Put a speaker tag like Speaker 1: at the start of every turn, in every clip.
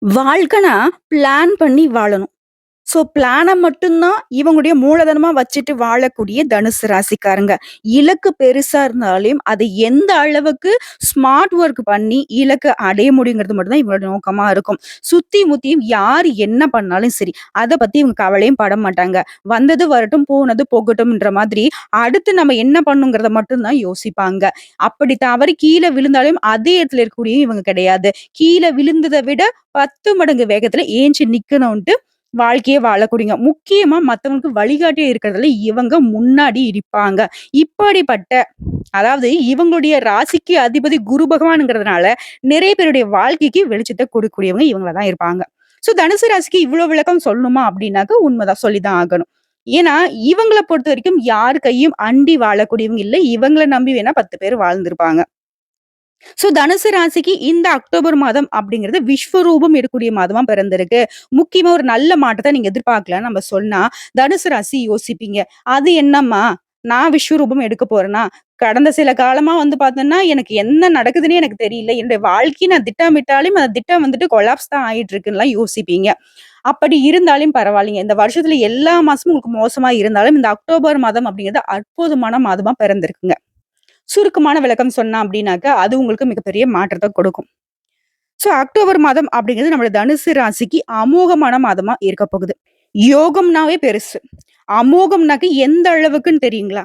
Speaker 1: வாழ்க்கைனா பிளான் பண்ணி வாழணும். ஸோ பிளான மட்டும் தான் இவங்களுடைய மூலதனமா வச்சுட்டு வாழக்கூடிய தனுசு ராசிக்காரங்க. இலக்கு பெருசா இருந்தாலும், அதை எந்த அளவுக்கு ஸ்மார்ட் ஒர்க் பண்ணி இலக்க அடைய முடியுங்கிறது மட்டும் தான் இவங்களோட நோக்கமா இருக்கும். சுத்தி முத்தியும் யார் என்ன பண்ணாலும் சரி, அத பத்தி இவங்க கவலையும் பட மாட்டாங்க. வந்தது வரட்டும், போனது போகட்டும்ன்ற மாதிரி அடுத்து நம்ம என்ன பண்ணணுங்கிறத மட்டும் தான் யோசிப்பாங்க. அப்படி தவறி கீழ விழுந்தாலும் அதே இடத்துல இருக்கக்கூடிய இவங்க கிடையாது. கீழ விழுந்தத விட 10 மடங்கு வேகத்துல ஏஞ்சு நிக்கணும்ன்ட்டு வாழ்க்கையே வாழக்கூடியங்க. முக்கியமா மத்தவங்களுக்கு வழிகாட்டியா இருக்கிறதுல இவங்க முன்னாடி இருப்பாங்க. இப்படிப்பட்ட அதாவது இவங்களுடைய ராசிக்கு அதிபதி குரு பகவான்ங்கிறதுனால, நிறைய பேருடைய வாழ்க்கைக்கு வெளிச்சத்த கொடுக்கக்கூடியவங்க இவங்களா தான் இருப்பாங்க. ஸோ தனுசு ராசிக்கு இவ்ளோ விளக்கம் சொல்லணுமா அப்டின்னாக்க உண்மதான். சொல்லி தான் ஆகணும். ஏன்னா, இவங்கள பொறுத்தவரைக்கும் யார் கையும் அண்டி வாழக்கூடியவங்க இல்ல. இவங்கள நம்பி வேணா 10 பேர் வாழ்ந்திருப்பாங்க. ஸோ தனுசு ராசிக்கு இந்த அக்டோபர் மாதம் அப்படிங்கிறது விஸ்வரூபம் எடுக்கக்கூடிய மாதமா பிறந்திருக்கு. முக்கியமா ஒரு நல்ல மாற்றத்த நீங்க எதிர்பார்க்கலாம்னு நம்ம சொன்னா, தனுசு ராசி யோசிப்பீங்க. அது என்னம்மா? நான் விஸ்வரூபம் எடுக்க போறேனா? கடந்த சில காலமா வந்து பார்த்தீங்கன்னா, எனக்கு என்ன நடக்குதுன்னே எனக்கு தெரியல. என்னுடைய வாழ்க்கைய நான் திட்டமிட்டாலும், அந்த திட்டம் வந்துட்டு கொலாப்ஸ் தான் ஆயிட்டு இருக்குன்னுலாம் யோசிப்பீங்க. அப்படி இருந்தாலும் பரவாயில்லைங்க. இந்த வருஷத்துல எல்லா மாசமும் உங்களுக்கு மோசமா இருந்தாலும், இந்த அக்டோபர் மாதம் அப்படிங்கிறது அற்புதமான மாதமா பிறந்திருக்குங்க. சுருக்கமான விளக்கம் சொன்னா அப்படின்னாக்க, அது உங்களுக்கு மிகப்பெரிய மாற்றத்த கொடுக்கும். ஸோ அக்டோபர் மாதம் அப்படிங்கிறது நம்மளோட தனுசு ராசிக்கு அமோகமான மாதமா இருக்க போகுது. யோகம்னாவே பெருசு. அமோகம்னாக்க எந்த அளவுக்குன்னு தெரியுங்களா?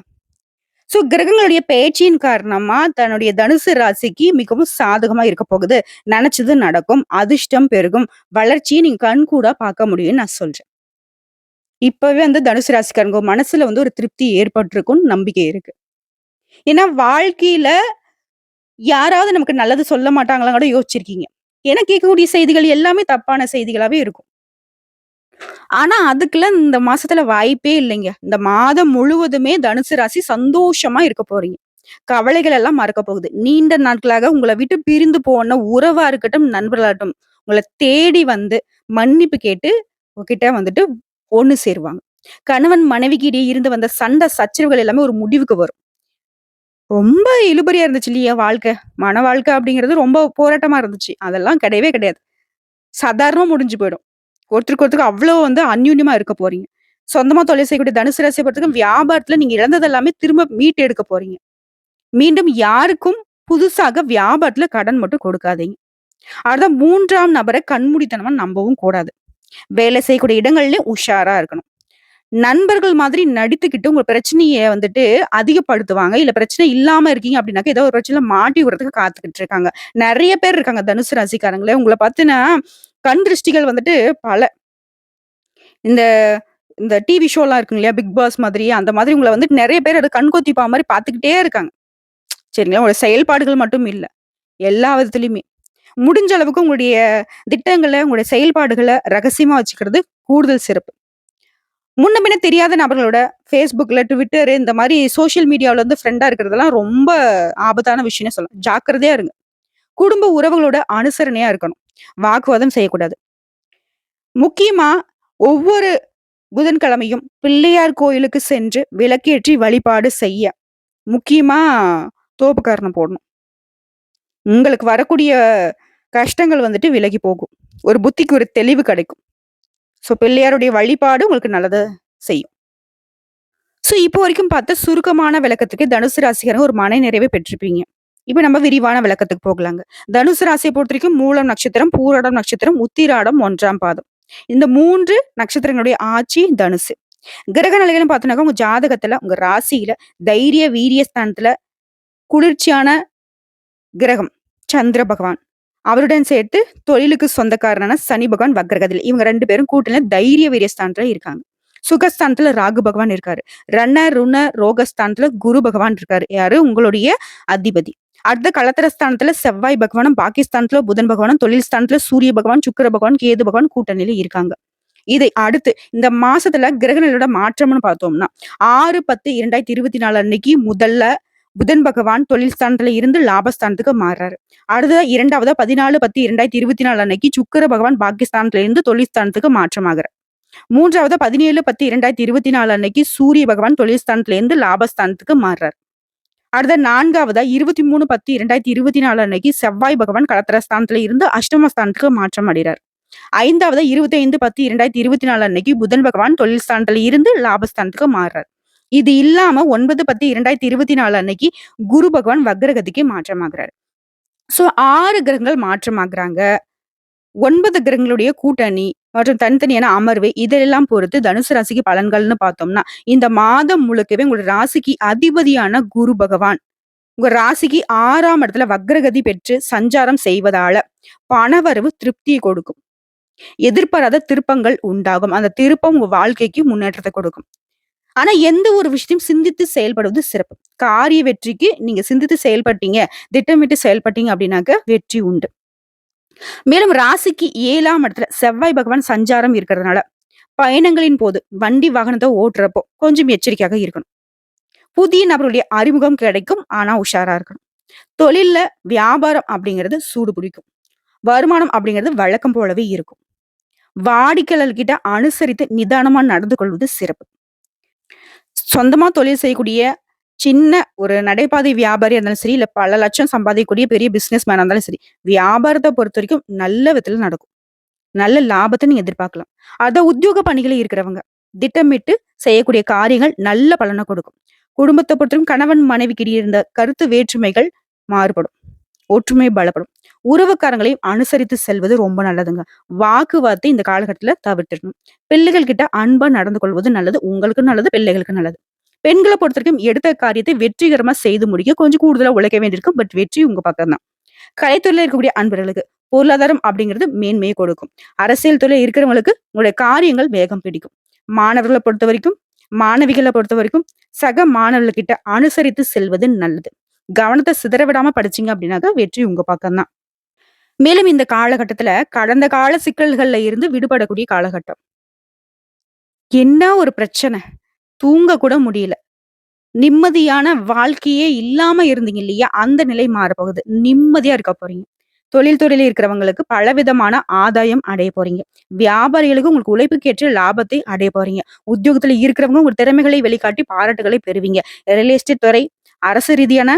Speaker 1: ஸோ கிரகங்களுடைய பெயர்ச்சியின் காரணமா தன்னுடைய தனுசு ராசிக்கு மிகவும் சாதகமா இருக்க போகுது. நெனச்சது நடக்கும். அதிர்ஷ்டம் பெருகும். வளர்ச்சிய நீங்க கண்கூடா பார்க்க முடியும்னு நான் சொல்றேன். இப்பவே வந்து தனுசு ராசிக்காரங்க மனசுல வந்து ஒரு திருப்தி ஏற்பட்டிருக்கும்னு நம்பிக்கை இருக்கு. ஏன்னா வாழ்க்கையில யாராவது நமக்கு நல்லது சொல்ல மாட்டாங்களான்னு கூட யோசிச்சிருக்கீங்க. ஏன்னா கேட்கக்கூடிய செய்திகள் எல்லாமே தப்பான செய்திகளாவே இருக்கும். ஆனா அதுக்கெல்லாம் இந்த மாசத்துல வாய்ப்பே இல்லைங்க. இந்த மாதம் முழுவதுமே தனுசு ராசி சந்தோஷமா இருக்க போறீங்க. கவலைகள் எல்லாம் மறக்க போகுது. நீண்ட நாட்களாக உங்கள விட்டு பிரிந்து போன உறவா இருக்கட்டும், நண்பர்களாகட்டும், உங்கள தேடி வந்து மன்னிப்பு கேட்டு உங்ககிட்ட வந்துட்டு ஒண்ணு சேருவாங்க. கணவன் மனைவிக்கு இடையே இருந்து வந்த சண்டை, சச்சரவுகள் எல்லாமே ஒரு முடிவுக்கு வரும். ரொம்ப இழுபறியா இருந்துச்சு இல்லையா வாழ்க்கை. மன வாழ்க்கை அப்படிங்கிறது ரொம்ப போராட்டமா இருந்துச்சு. அதெல்லாம் கிடையவே கிடையாது. சாதாரணமா முடிஞ்சு போயிடும். ஒருத்தருக்கு ஒருத்தருக்கு அவ்ளோ வந்து அந்யோன்யமா இருக்க போறீங்க. சொந்தமா தொழில் செய்யக்கூடிய தனுசு ராசிய பொறுத்தவரைக்கும் வியாபாரத்துல நீங்க இழந்தது எல்லாமே திரும்ப மீட்டு எடுக்க போறீங்க. மீண்டும் யாருக்கும் புதுசாக வியாபாரத்துல கடன் மட்டும் கொடுக்காதீங்க. அடுத்த 3ஆம் நபர கண்மூடித்தனமா நம்பவும் கூடாது. வேலை செய்யக்கூடிய இடங்கள்லயும் உஷாரா இருக்கணும். நண்பர்கள் மாதிரி நடித்துக்கிட்டு உங்க பிரச்சனைய வந்துட்டு அதிகப்படுத்துவாங்க. இல்ல பிரச்சனை இல்லாம இருக்கீங்க அப்படின்னாக்க, ஏதோ ஒரு பிரச்சனையில மாட்டி விடுறதுக்கு காத்துக்கிட்டு இருக்காங்க. நெறைய பேர் இருக்காங்க தனுசு ராசிக்காரங்களே. உங்கள பத்தின கண் திருஷ்டிகள் வந்துட்டு பல இந்த இந்த டிவி ஷோலாம் இருக்குங்க இல்லையா? பிக் பாஸ் மாதிரி, அந்த மாதிரி உங்கள வந்துட்டு நெறைய பேர் அது கண்கொத்தி பாம்பு மாரி பார்த்துக்கிட்டே இருக்காங்க. சரிங்களா? உங்களோட செயல்பாடுகள் மட்டும் இல்ல. எல்லா விதத்திலயுமே. முடிஞ்ச அளவுக்கு உங்களுடைய திட்டங்கள, உங்களுடைய செயல்பாடுகள ரகசியமா வச்சுக்கிறது கூடுதல் சிறப்பு. முன்ன பின்ன தெரியாத நபர்களோட Facebookல, Twitter இந்த மாரி சோசியல் மீடியாவுல வந்து ஃப்ரெண்டா இருக்கிறதெல்லாம் ரொம்ப ஆபத்தான விஷயம்னே சொல்லலாம். ஜாக்கிரதையா இருங்க. குடும்ப உறவுகளோட அனுசரணையா இருக்கணும். வாக்குவாதம் செய்யக்கூடாது. முக்கியமா ஒவ்வொரு புதன்கிழமையும் பிள்ளையார் கோயிலுக்கு சென்று விளக்கேற்றி வழிபாடு செய்ய, முக்கியமா தோப்புக்கரணம் போடணும். உங்களுக்கு வரக்கூடிய கஷ்டங்கள் வந்துட்டு விலகி போகும். ஒரு புத்திக்கு ஒரு தெளிவு கிடைக்கும். ஸோ பிள்ளையாருடைய வழிபாடு உங்களுக்கு நல்லத செய்யும். ஸோ இப்போ வரைக்கும் பார்த்த சுருக்கமான விளக்கத்துக்கு தனுசு ராசிக்காரங்க ஒரு மனநிறைவை பெற்றிருப்பீங்க. இப்ப நம்ம விரிவான விளக்கத்துக்கு போகலாங்க. தனுசு ராசிய பொறுத்தவரைக்கும் மூலம் நட்சத்திரம், பூராடம் நட்சத்திரம், உத்திராடம் 1ஆம் பாதம். இந்த 3 நட்சத்திரங்களுடைய ஆட்சி தனுசு. கிரக நிலைகள்னு பார்த்தோம்னாக்கா, உங்க ஜாதகத்துல, உங்க ராசியில தைரிய, வீரிய ஸ்தானத்துல குளிர்ச்சியான கிரகம் சந்திர பகவான். அவருடன் சேர்த்து தொழிலுக்கு சொந்தக்காரரான சனி பகவான் வக்ரகதில. இவங்க 2 பேரும் கூட்டணியில தைரிய, வீரிய ஸ்தானத்துல இருக்காங்க. சுகஸ்தானத்துல ராகு பகவான் இருக்காரு. ரண, ருண, ரோகஸ்தானத்துல குரு பகவான் இருக்காரு. யாரு? உங்களுடைய அதிபதி. அடுத்த களத்திரஸ்தானத்துல செவ்வாய் பகவானும், பாகிஸ்தானத்துல புதன் பகவானும், தொழில் ஸ்தானத்துல சூரிய பகவான், சுக்கிர பகவான், கேது பகவான் கூட்டணியில இருக்காங்க. இதை அடுத்து இந்த மாசத்துல கிரகநிலையோட மாற்றம்னு பார்த்தோம்னா 6/10/2024 அன்னைக்கு முதல்ல புதன் பகவான் தொழில் ஸ்தானத்துல இருந்து லாபஸ்தானத்துக்கு மாறுறாரு. அடுத்ததா 2வதா 14/10/2024 அன்னைக்கு சுக்கிர பகவான் பாகிஸ்தானத்துல இருந்து தொழில் ஸ்தானத்துக்கு மாற்றமாகுறார். 3வதா 17/10/2024 அன்னைக்கு சூரிய பகவான் தொழில் ஸ்தானத்துல இருந்து லாபஸ்தானத்துக்கு மாறுறார். அடுத்த 4வதா 23/10/2024 அன்னைக்கு செவ்வாய் பகவான் களத்திரஸ்தானத்துல இருந்து அஷ்டமஸ்தானத்துக்கு மாற்றம் அடைகிறார். 5வது 25/10/2024 அன்னைக்கு புதன் பகவான் தொழில் ஸ்தானத்துல இருந்து லாபஸ்தானத்துக்கு மாறுறார். இது இல்லாம 9/10/2024 அன்னைக்கு குரு பகவான் வக்ரகதிக்கு மாற்றமாகுறாரு. சோ 6 கிரகங்கள் மாற்றமாகுறாங்க. 9 கிரகங்களுடைய கூட்டணி மற்றும் தனித்தனியான அமர்வு இதெல்லாம் பொறுத்து தனுசு ராசிக்கு பலன்கள்னு பார்த்தோம்னா, இந்த மாதம் முழுக்கவே உங்களோட ராசிக்கு அதிபதியான குரு பகவான் உங்க ராசிக்கு 6ஆம் இடத்துல வக்ரகதி பெற்று சஞ்சாரம் செய்வதால பணவரவு திருப்தியை கொடுக்கும். எதிர்பாராத திருப்பங்கள் உண்டாகும். அந்த திருப்பம் உங்க வாழ்க்கைக்கு முன்னேற்றத்தை கொடுக்கும். ஆனா எந்த ஒரு விஷயத்தையும் சிந்தித்து செயல்படுவது சிறப்பு. காரிய வெற்றிக்கு நீங்க சிந்தித்து செயல்பட்டீங்க, திட்டமிட்டு செயல்பட்டீங்க அப்படின்னாக்க வெற்றி உண்டு. மேலும் ராசிக்கு 7ஆம் இடத்துல செவ்வாய் பகவான் சஞ்சாரம் இருக்கிறதுனால பயணங்களின் போது வண்டி வாகனத்தை ஓட்டுறப்போ கொஞ்சம் எச்சரிக்கையாக இருக்கணும். புதிய நபருடைய அறிமுகம் கிடைக்கும். ஆனா உஷாரா இருக்கணும். தொழில்ல வியாபாரம் அப்படிங்கிறது சூடு பிடிக்கும். வருமானம் அப்படிங்கிறது வழக்கம் போலவே இருக்கும். வாடிக்கையாளர்கிட்ட அனுசரித்து நிதானமா நடந்து கொள்வது சிறப்பு. சொந்தமா தொழில் செய்யக்கூடிய சின்ன ஒரு நடைபாதை வியாபாரியா இருந்தாலும் சரி, இல்ல பல லட்சம் சம்பாதிக்கக்கூடிய பெரிய பிசினஸ் மேனா இருந்தாலும் சரி, வியாபாரத்த பொறுத்தவரைக்கும் நல்ல விதத்துல நடக்கும். நல்ல லாபத்த நீங்க எதிர்பார்க்கலாம். உத்தியோக பணிகளில் இருக்கிறவங்க திட்டமிட்டு செய்யக்கூடிய காரியங்கள் நல்ல பலன கொடுக்கும். குடும்பத்த பொறுத்தவரைக்கும் கணவன் மனைவிக்கிடையே இருந்த கருத்து வேற்றுமைகள் மாறுபடும். ஒற்றுமை பலப்படும். உறவுக்காரங்களையும் அனுசரித்து செல்வது ரொம்ப நல்லதுங்க. வாக்குவாதத்தை இந்த காலகட்டத்துல தவிர்த்திடணும். பிள்ளைகள் கிட்ட அன்பா நடந்து கொள்வது நல்லது. உங்களுக்கும் நல்லது, பிள்ளைகளுக்கும் நல்லது. பெண்களை பொறுத்தவரைக்கும் எடுத்த காரியத்தை வெற்றிகரமா செய்து முடிக்க கொஞ்சம் கூடுதலா உழைக்க வேண்டியிருக்கும். பட் வெற்றி உங்க பக்கம் தான். கலைத்துறையில இருக்கக்கூடிய அன்பர்களுக்கு பொருளாதாரம் அப்படிங்கிறது மேன்மையை கொடுக்கும். அரசியல் துறையில இருக்கிறவங்களுக்கு உங்களுடைய காரியங்கள் வேகம் பிடிக்கும். மாணவர்களை பொறுத்த வரைக்கும், மாணவிகளை பொறுத்த வரைக்கும் சக மாணவர்கள்கிட்ட அனுசரித்து செல்வது நல்லது. கவனத்தை சிதற விடாம படிச்சீங்க அப்படின்னாக்க வெற்றி உங்க பக்கம் தான். மேலும் இந்த காலகட்டத்துல கடந்த கால சிக்கல்கள்ல இருந்து விடுபடக்கூடிய காலகட்டம். என்ன ஒரு பிரச்சனை! தூங்க கூட முடியல. நிம்மதியான வாழ்க்கையே இல்லாம இருந்தீங்க இல்லையா? அந்த நிலை மாறப்போகுது. நிம்மதியா இருக்க போறீங்க. தொழில் துறையில இருக்கிறவங்களுக்கு பலவிதமான ஆதாயம் அடைய போறீங்க. வியாபாரிகளுக்கு உங்களுக்கு உழைப்புக்கேற்ற லாபத்தை அடைய போறீங்க. உத்தியோகத்துல இருக்கிறவங்க உங்க திறமைகளை வெளிக்காட்டி பாராட்டுகளை பெறுவீங்க. ரியல் எஸ்டேட் துறை, அரசு ரீதியான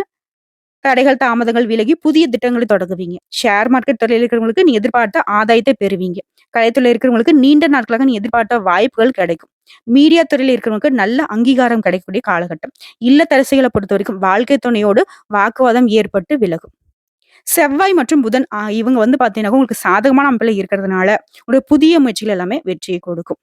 Speaker 1: தடைகள், தாமதங்கள் விலகி புதிய திட்டங்களை தொடங்குவீங்க. ஷேர் மார்க்கெட் துறையில இருக்கிறவங்களுக்கு நீங்க எதிர்பார்த்த ஆதாயத்தை பெறுவீங்க. கலைத்துறையில இருக்கிறவங்களுக்கு நீண்ட நாட்களாக நீ எதிர்பார்த்த வாய்ப்புகள் கிடைக்கும். மீடியா துறையில இருக்கிறவங்களுக்கு நல்ல அங்கீகாரம் கிடைக்கக்கூடிய காலகட்டம். இல்லத்தரசிகளை பொறுத்த வரைக்கும் வாழ்க்கை துணையோடு வாக்குவாதம் ஏற்பட்டு விலகும். செவ்வாய் மற்றும் புதன் இவங்க பாத்தீங்கன்னா உங்களுக்கு சாதகமான அமைப்புல இருக்கிறதுனால ஒரு புதிய முயற்சிகள் எல்லாமே வெற்றியை கொடுக்கும்.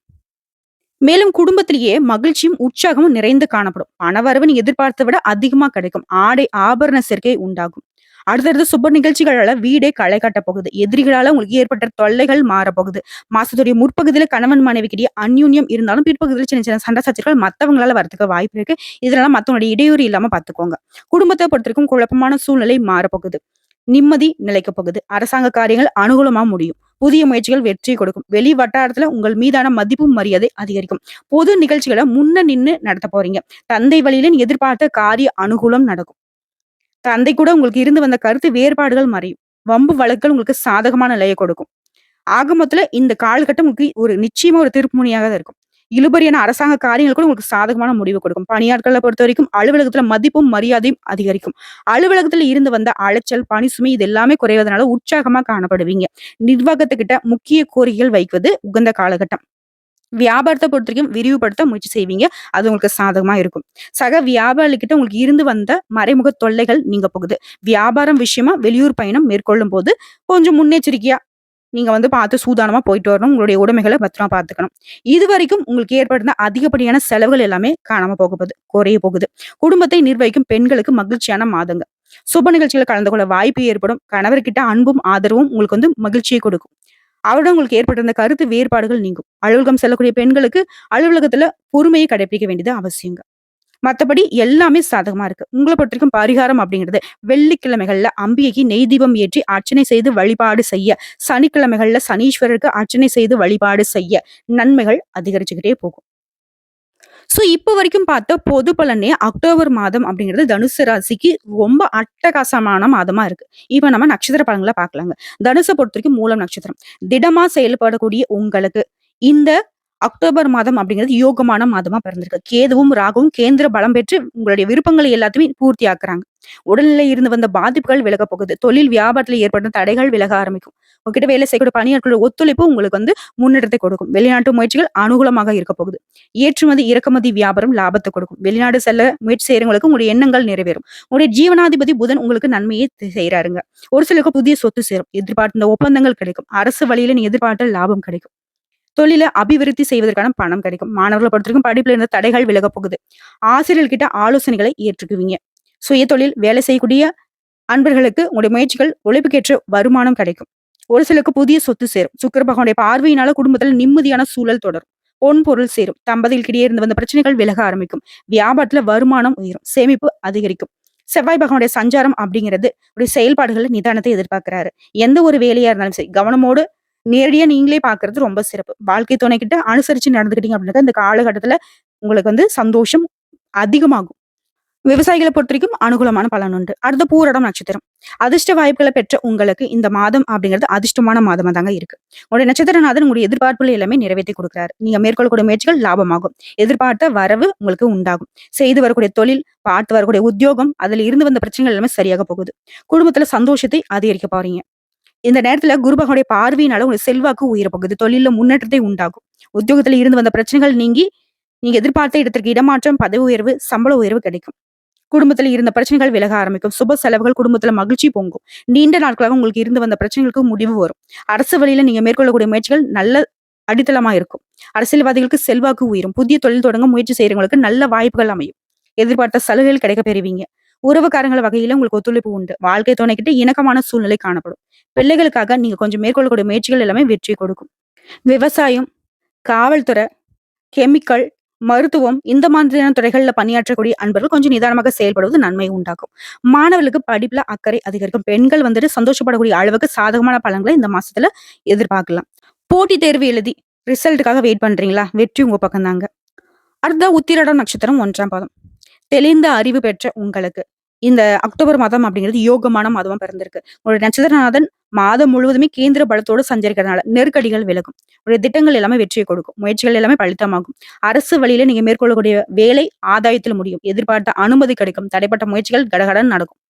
Speaker 1: மேலும் குடும்பத்திலேயே மகிழ்ச்சியும் உற்சாகமும் நிறைந்து காணப்படும். பணவரவு நீங்க எதிர்பார்த்ததை விட அதிகமா கிடைக்கும். ஆடை ஆபரண சேர்க்கை உண்டாகும். அடுத்தடுத்து சுப நிகழ்ச்சிகளால வீடே களை கட்டப் போகுது. எதிரிகளால உங்களுக்கு ஏற்பட்ட தொல்லைகள் மாறப்போகுது. மாசத்துடைய முற்பகுதியில கணவன் மனைவிக்கிடையே அந்யோன்யம் இருந்தாலும் பிற்பகுதியில சின்ன சின்ன சண்டை சச்சரவுகள் மத்தவங்களால வரதுக்கு வாய்ப்பு இருக்கு. இதனால மத்தவங்களுடைய இடையூறு இல்லாம பாத்துக்கோங்க. குடும்பத்தை பொறுத்தவரைக்கும் குழப்பமான சூழ்நிலை மாறப்போகுது. நிம்மதி நிலைக்கப் போகுது. அரசாங்க காரியங்கள் அனுகூலமா முடியும். புதிய முயற்சிகள் வெற்றி கொடுக்கும். வெளி வட்டாரத்துல உங்கள் மீதான மதிப்பும் மரியாதை அதிகரிக்கும். பொது நிகழ்ச்சிகளை முன்ன நின்னு நடத்த போறீங்க. தந்தை வழியில நீ எதிர்பார்த்த காரிய அனுகூலம் நடக்கும். தந்தை கூட உங்களுக்கு இருந்து வந்த கருத்து வேறுபாடுகள் மறையும். வம்பு வழக்குகள் உங்களுக்கு சாதகமான நிலையை கொடுக்கும். ஆக மொத்தத்துல இந்த காலகட்டம் உங்களுக்கு ஒரு நிச்சயமா ஒரு திருப்புமுனையாக தான் இருக்கும். இழுபறியான அரசாங்க காரியங்கள் கூட உங்களுக்கு சாதகமான முடிவு கொடுக்கும். பணியாட்களை பொறுத்த வரைக்கும் அலுவலகத்துல மதிப்பும் மரியாதையும் அதிகரிக்கும். அலுவலகத்துல இருந்து வந்த அலைச்சல், பணி சுமை இது எல்லாமே குறைவதனால உற்சாகமா காணப்படுவீங்க. நிர்வாகத்துக்கிட்ட முக்கிய கோரிக்கைகள் வைப்பது உகந்த காலகட்டம். வியாபாரத்தை பொறுத்த வரைக்கும் விரிவுபடுத்த முயற்சி செய்வீங்க. அது உங்களுக்கு சாதகமா இருக்கும். சக வியாபாரிகிட்ட உங்களுக்கு இருந்து வந்த மறைமுக தொல்லைகள் நீங்க போகுது. வியாபாரம் விஷயமா வெளியூர் பயணம் மேற்கொள்ளும் போது கொஞ்சம் முன்னெச்சரிக்கையா நீங்க பார்த்து சூதானமா போயிட்டு வரணும். உங்களுடைய உடைமைகளை பத்திரமா பார்த்துக்கணும். இதுவரைக்கும் உங்களுக்கு ஏற்படுத்த அதிகப்படியான செலவுகள் எல்லாமே காணாம குறைய போகுது. குடும்பத்தை நிர்வகிக்கும் பெண்களுக்கு மகிழ்ச்சியான மாதங்க. சுப நிகழ்ச்சிகளை கலந்து கொள்ள வாய்ப்பு ஏற்படும். கணவர்கிட்ட அன்பும் ஆதரவும் உங்களுக்கு மகிழ்ச்சியை கொடுக்கும். அவருடன் உங்களுக்கு ஏற்பட்டிருந்த கருத்து வேறுபாடுகள் நீங்கும். அலுவலகம் செல்லக்கூடிய பெண்களுக்கு அலுவலகத்துல பொறுமையை கடைபிடிக்க வேண்டியது அவசியங்க. மத்தபடி எல்லாமே சாதகமா இருக்கு. உங்களை பொறுத்தவரைக்கும் பரிகாரம் அப்படிங்கிறது வெள்ளிக்கிழமைகள்ல அம்பிகைக்கு நெய் தீபம் ஏற்றி அர்ச்சனை செய்து வழிபாடு செய்ய, சனிக்கிழமைகள்ல சனீஸ்வரருக்கு அர்ச்சனை செய்து வழிபாடு செய்ய நன்மைகள் அதிகரிச்சுக்கிட்டே போகும். சோ இப்ப வரைக்கும் பார்த்த பொது பலனே அக்டோபர் மாதம் அப்படிங்கிறது தனுசு ராசிக்கு ரொம்ப அட்டகாசமான மாதமா இருக்கு. இப்ப நம்ம நட்சத்திர பலன்களை பார்க்கலாங்க. தனுசை பொறுத்த வரைக்கும் மூலம் நட்சத்திரம். திடமா செயல்படக்கூடிய உங்களுக்கு இந்த அக்டோபர் மாதம் அப்படிங்கிறது யோகமான மாதமா பிறந்திருக்கு. கேதுவும், ராகுவும் கேந்திர பலம் பெற்று உங்களுடைய விருப்பங்களை எல்லாத்தையுமே பூர்த்தி ஆக்குறாங்க. உடல்நிலை இருந்து வந்த பாதிப்புகள் விலகப் போகுது. தொழில் வியாபாரத்துல ஏற்பட்ட தடைகள் விலக ஆரம்பிக்கும். உங்ககிட்ட வேலை செய்யக்கூடிய பணியாட்களோட ஒத்துழைப்பு உங்களுக்கு முன்னேற்றத்தை கொடுக்கும். வெளிநாட்டு முயற்சிகள் அனுகூலமாக இருக்க போகுது. ஏற்றுமதி, இறக்குமதி வியாபாரம் லாபத்தை கொடுக்கும். வெளிநாடு செல்ல முயற்சி செய்யறவங்களுக்கு உங்களுடைய எண்ணங்கள் நிறைவேறும். உங்களுடைய ஜீவனாதிபதி புதன் உங்களுக்கு நன்மையை செய்யறாருங்க. ஒரு சிலருக்கு புதிய சொத்து சேரும். எதிர்பார்த்த ஒப்பந்தங்கள் கிடைக்கும். அரசு வழியில நீங்க எதிர்பார்த்த லாபம் கிடைக்கும். தொழில அபிவிருத்தி செய்வதற்கான பணம் கிடைக்கும். மாணவர்களை பொறுத்தவரைக்கும் படிப்புல இருந்த தடைகள் விலகப் போகுது. ஆசிரியர்கிட்ட ஆலோசனைகளை ஏற்றுக்குவீங்க. சுய தொழில் வேலை செய்யக்கூடிய அன்பர்களுக்கு உங்களுடைய முயற்சிகள் உழைப்புக்கேற்ற வருமானம் கிடைக்கும். ஒரு சிலருக்கு புதிய சொத்து சேரும். சுக்கிர பகவானுடைய பார்வையினால குடும்பத்துல நிம்மதியான சூழல் தொடரும். பொன் பொருள் சேரும். தம்பதிகளுக்கிடையே இருந்து வந்த பிரச்சனைகள் விலக ஆரம்பிக்கும். வியாபாரத்துல வருமானம் உயரும். சேமிப்பு அதிகரிக்கும். செவ்வாய் பகவானுடைய சஞ்சாரம் அப்படிங்கிறது உடைய செயல்பாடுகள்ல நிதானத்தை எதிர்பார்க்கிறாரு. எந்த ஒரு வேலையா இருந்தாலும் சரி கவனமோடு நேரடியா நீங்களே பாக்குறது ரொம்ப சிறப்பு. வாழ்க்கை துணைக்கிட்ட அனுசரிச்சு நடந்துக்கிட்டீங்க அப்படின்னா இந்த காலகட்டத்துல உங்களுக்கு சந்தோஷம் அதிகமாகும். விவசாயிகளை பொறுத்தவரைக்கும் அனுகூலமான பலன் உண்டு. அடுத்த பூரடம் நட்சத்திரம். அதிர்ஷ்ட வாய்ப்புகளை பெற்ற உங்களுக்கு இந்த மாதம் அப்படிங்கிறது அதிர்ஷ்டமான மாதமா தாங்க இருக்கு. உங்களுடைய நட்சத்திரநாதன் உங்களுடைய எதிர்பார்ப்புகள் எல்லாமே நிறைவேற்றி கொடுக்குறாரு. நீங்க மேற்கொள்ளக்கூடிய முயற்சிகள் லாபமாகும். எதிர்பார்த்த வரவு உங்களுக்கு உண்டாகும். செய்து வரக்கூடிய தொழில், பார்த்து வரக்கூடிய உத்தியோகம், அதுல இருந்து வந்த பிரச்சனைகள் எல்லாமே சரியாக போகுது. குடும்பத்துல சந்தோஷத்தை அதிகரிக்க போறீங்க. இந்த நேரத்துல குரு பகவானுடைய பார்வையினால உங்களுக்கு செல்வாக்கு உயர போகுது. தொழில முன்னேற்றத்தை உண்டாகும். உத்தியோகத்துல இருந்து வந்த பிரச்சனைகள் நீங்கி நீங்க எதிர்பார்த்த இடத்திற்கு இடமாற்றம், பதவி உயர்வு, சம்பள உயர்வு கிடைக்கும். குடும்பத்துல இருந்த பிரச்சனைகள் விலக ஆரம்பிக்கும். சுப செலவுகள், குடும்பத்துல மகிழ்ச்சி பொங்கும். நீண்ட நாட்களாக உங்களுக்கு இருந்து வந்த பிரச்சனைகளுக்கு முடிவு வரும். அரசு வழியில நீங்க மேற்கொள்ளக்கூடிய முயற்சிகள் நல்ல அடித்தளமா இருக்கும். அரசியல்வாதிகளுக்கு செல்வாக்கு உயரும். புதிய தொழில் தொடங்க முயற்சி செய்யறவங்களுக்கு நல்ல வாய்ப்புகள் அமையும். எதிர்பார்த்த சலுகைகள் கிடைக்க பெறுவீங்க. உறவுக்காரங்கள் வகையில உங்களுக்கு ஒத்துழைப்பு உண்டு. வாழ்க்கை துணைக்கிட்ட இணக்கமான சூழ்நிலை காணப்படும். பிள்ளைகளுக்காக நீங்க கொஞ்சம் மேற்கொள்ளக்கூடிய முயற்சிகள் எல்லாமே வெற்றி கொடுக்கும். விவசாயம், காவல்துறை, கெமிக்கல், மருத்துவம் இந்த மாதிரியான துறைகள்ல பணியாற்றக்கூடிய அன்பர்கள் கொஞ்சம் நிதானமாக செயல்படுவது நன்மை உண்டாக்கும். மாணவர்களுக்கு படிப்புல அக்கறை அதிகரிக்கும். பெண்கள் சந்தோஷப்படக்கூடிய அளவுக்கு சாதகமான பலன்களை இந்த மாசத்துல எதிர்பார்க்கலாம். போட்டி தேர்வு எழுதி ரிசல்ட்டுக்காக வெயிட் பண்றீங்களா? வெற்றி உங்க பக்கம் தாங்க. அடுத்த உத்திரடம் நட்சத்திரம் 1ஆம் பாதம். தெளிந்த அறிவு பெற்ற உங்களுக்கு இந்த அக்டோபர் மாதம் அப்படிங்கிறது யோகமான மாதமா பிறந்திருக்கு. உங்களுடைய நட்சத்திரநாதன் மாதம் முழுவதுமே கேந்திர பலத்தோடு சஞ்சரிக்கிறதுனால நெருக்கடிகள் விலகும். உங்களுடைய திட்டங்கள் எல்லாமே வெற்றியை கொடுக்கும். முயற்சிகள் எல்லாமே பலித்தமாகும். அரசு வழியில நீங்க மேற்கொள்ளக்கூடிய வேலை ஆதாயத்தில் முடியும். எதிர்பார்த்த அனுமதி கிடைக்கும். தடைப்பட்ட முயற்சிகள் கடகடன் நடக்கும்.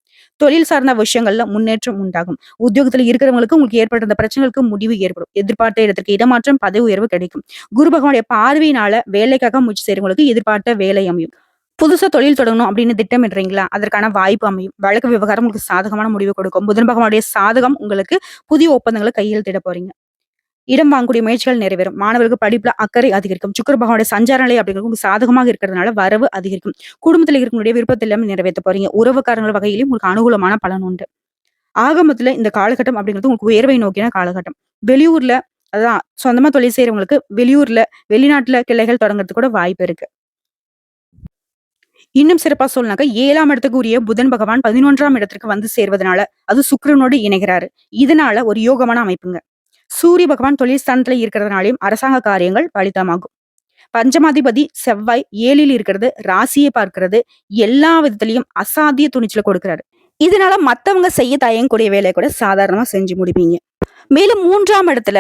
Speaker 1: தொழில் சார்ந்த விஷயங்கள்ல முன்னேற்றம் உண்டாகும். உத்தியோகத்துல இருக்கிறவங்களுக்கு உங்களுக்கு ஏற்பட்ட அந்த பிரச்சனைகளுக்கு முடிவு ஏற்படும். எதிர்பார்த்த இடத்திற்கு இடமாற்றம், பதவி உயர்வு கிடைக்கும். குரு பகவானுடைய பார்வையினால வேலைக்காக முயற்சி செய்யறவங்களுக்கு எதிர்பார்த்த வேலை அமையும். புதுசா தொழில் தொடங்கணும் அப்படின்னு திட்டமிடுறீங்களா? அதற்கான வாய்ப்பு அமையும். வழக்கு விவகாரம் உங்களுக்கு சாதகமான முடிவு கொடுக்கும். புதன் பகவானுடைய சாதகம் உங்களுக்கு புதிய ஒப்பந்தங்களை கையெழுத்திட போறீங்க. இடம் வாங்கக்கூடிய முயற்சிகள் நிறைவேறும். மாணவர்களுக்கு படிப்புல அக்கறை அதிகரிக்கும். சுக்கிர பகவானுடைய சஞ்சார நிலை அப்படிங்கிறது உங்களுக்கு சாதகமாக இருக்கிறதுனால வரவு அதிகரிக்கும். குடும்பத்தில் இருக்கக்கூடிய விருப்பத்தை எல்லாமே நிறைவேற்ற போறீங்க. உறவுக்காரங்கள் வகையிலும் உங்களுக்கு அனுகூலமான பலன் உண்டு. ஆகமத்துல இந்த காலகட்டம் அப்படிங்கிறது உங்களுக்கு உயர்வை நோக்கின காலகட்டம். வெளியூர்ல அதான் சொந்தமா தொழில் செய்யறவங்களுக்கு வெளியூர்ல, வெளிநாட்டுல கிளைகள் தொடங்குறதுக்கு கூட வாய்ப்பு இருக்கு. இன்னும் சிறப்பா சொல்லனாக்க 7ஆம் இடத்துக்கு உரிய புதன் பகவான் 11ஆம் இடத்திற்கு வந்து சேர்வதனால அது சுக்கிரனோடு இணைகிறாரு. இதனால ஒரு யோகமான அமைப்புங்க. சூரிய பகவான் தொழில் ஸ்தானத்துல இருக்கிறதுனாலையும் அரசாங்க காரியங்கள் பலிதமாகும். பஞ்சமாதிபதி செவ்வாய் 7ல் இருக்கிறது, ராசியை பார்க்கிறது, எல்லா விதத்திலையும் அசாத்திய துணிச்சல கொடுக்கிறாரு. இதனால மத்தவங்க செய்ய தயங்கக்கூடிய வேலையை கூட சாதாரணமா செஞ்சு முடிப்பீங்க. மேலும் 3ஆம் இடத்துல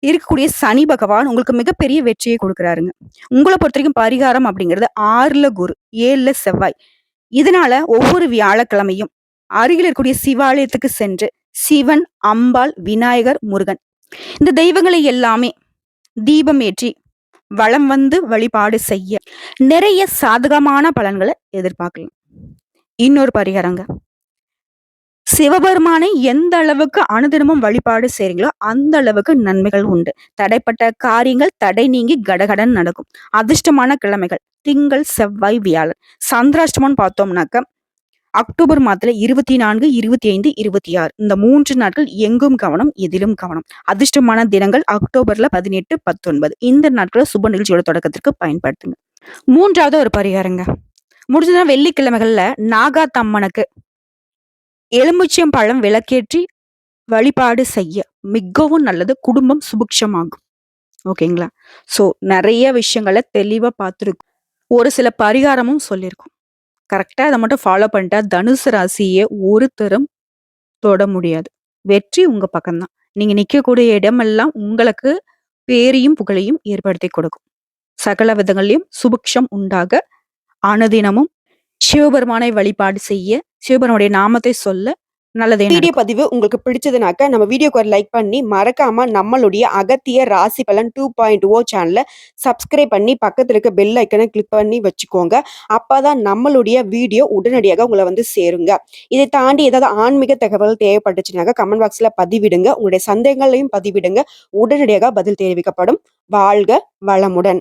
Speaker 1: இருக்கக்கூடிய சனி பகவான் உங்களுக்கு மிகப்பெரிய வெற்றியை கொடுக்கிறாருங்க. உங்களை பொறுத்த வரைக்கும் பரிகாரம் அப்படிங்கிறது 6ல குரு, 7ல செவ்வாய். இதனால ஒவ்வொரு வியாழக்கிழமையும் அருகில் இருக்கக்கூடிய சிவாலயத்துக்கு சென்று சிவன், அம்பாள், விநாயகர், முருகன் இந்த தெய்வங்களை எல்லாமே தீபம் ஏற்றி வலம் வந்து வழிபாடு செய்ய நிறைய சாதகமான பலன்களை எதிர்பார்க்கலாம். இன்னொரு பரிகாரங்க, சிவபெருமானை எந்த அளவுக்கு அனுதினமும் வழிபாடு செய்றீங்களோ அந்த அளவுக்கு நன்மைகள் உண்டு. தடைப்பட்ட காரியங்கள் தடை நீங்கி கடகடன் நடக்கும். அதிர்ஷ்டமான கிழமைகள் திங்கள், செவ்வாய், வியாழன். சந்திராஷ்டமம் பார்த்தோம்னாக்க அக்டோபர் மாதத்துல 24, 25, 26 இந்த 3 நாட்கள் எங்கும் கவனம், எதிலும் கவனம். அதிர்ஷ்டமான தினங்கள் அக்டோபர்ல 18, 19 இந்த நாட்களை சுப நிகழ்ச்சியோட தொடக்கத்திற்கு பயன்படுத்துங்க. 3வது ஒரு பரிகாரங்க, முடிஞ்சதுன்னா வெள்ளிக்கிழமைகள்ல நாகாத்தம்மனுக்கு எலுமிச்சம் பழம் விளக்கேற்றி வழிபாடு செய்ய மிகவும் நல்லது. குடும்பம் சுபிக்ஷமாகும். ஓகேங்களா? சோ நிறைய விஷயங்களை தெளிவா பார்த்துருக்கும். ஒரு சில பரிகாரமும் சொல்லியிருக்கும். கரெக்டா அதை மட்டும் ஃபாலோ பண்ணிட்டா தனுசு ராசியை ஒருத்தரும் தொட முடியாது. வெற்றி உங்க பக்கம்தான். நீங்க நிக்கக்கூடிய இடமெல்லாம் உங்களுக்கு பேரையும் புகழையும் ஏற்படுத்திக் கொடுக்கும். சகல விதங்களிலும் சுபிக்ஷம் உண்டாக அனுதினமும் சிவபெருமானை வழிபாடு செய்ய, சிவபெருமானுடைய நாமத்தை சொல்ல நல்லதே
Speaker 2: வீடியோ
Speaker 1: நடக்கும்.
Speaker 2: பதிவு உங்களுக்கு பிடிச்சதுனாக்க நம்ம வீடியோக்கு ஒரு லைக் பண்ணி மறக்காம நம்மளுடைய அகத்திய ராசி பலன் 2.0 சேனலை சப்ஸ்கிரைப் பண்ணி பக்கத்துல இருக்க பெல் ஐக்கனை கிளிக் பண்ணி வச்சுக்கோங்க. அப்பதான் நம்மளுடைய வீடியோ உடனடியாக உங்களை வந்து சேருங்க. இதை தாண்டி ஏதாவது ஆன்மீக தகவல் தேவைப்பட்டுச்சுனாக்க கமெண்ட் பாக்ஸ்ல பதிவிடுங்க. உங்களுடைய சந்தேகங்களையும் பதிவிடுங்க. உடனடியாக பதில் தெரிவிக்கப்படும். வாழ்க வளமுடன்.